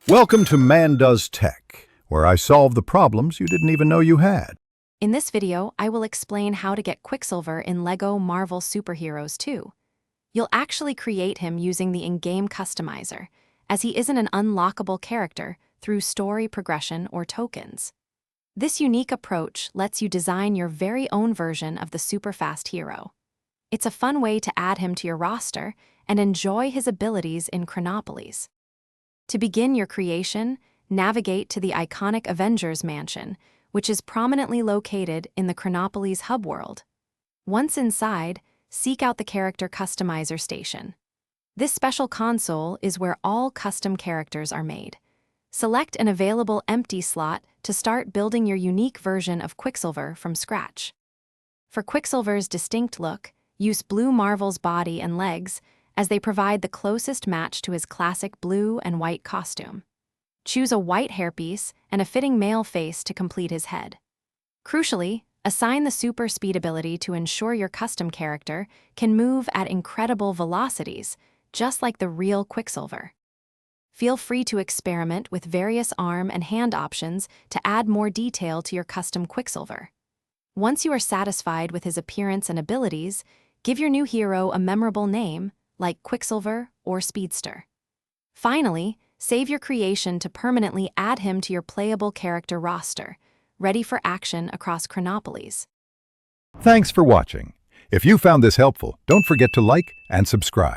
Welcome to Man Does Tech, where I solve the problems you didn't even know you had. In this video, I will explain how to get Quicksilver in LEGO Marvel Superheroes 2. You'll actually create him using the in-game customizer, as he isn't an unlockable character through story progression or tokens. This unique approach lets you design your very own version of the super-fast hero. It's a fun way to add him to your roster and enjoy his abilities in Chronopolis. To begin your creation, navigate to the iconic Avengers Mansion, which is prominently located in the Chronopolis hub world. Once inside, seek out the Character Customizer station. This special console is where all custom characters are made. Select an available empty slot to start building your unique version of Quicksilver from scratch. For Quicksilver's distinct look, use Blue Marvel's body and legs, as they provide the closest match to his classic blue and white costume. Choose a white hairpiece and a fitting male face to complete his head. Crucially, assign the super speed ability to ensure your custom character can move at incredible velocities, just like the real Quicksilver. Feel free to experiment with various arm and hand options to add more detail to your custom Quicksilver. Once you are satisfied with his appearance and abilities, give your new hero a memorable name, like Quicksilver or Speedster. Finally, save your creation to permanently add him to your playable character roster, ready for action across Chronopolis. Thanks for watching. If you found this helpful, don't forget to like and subscribe.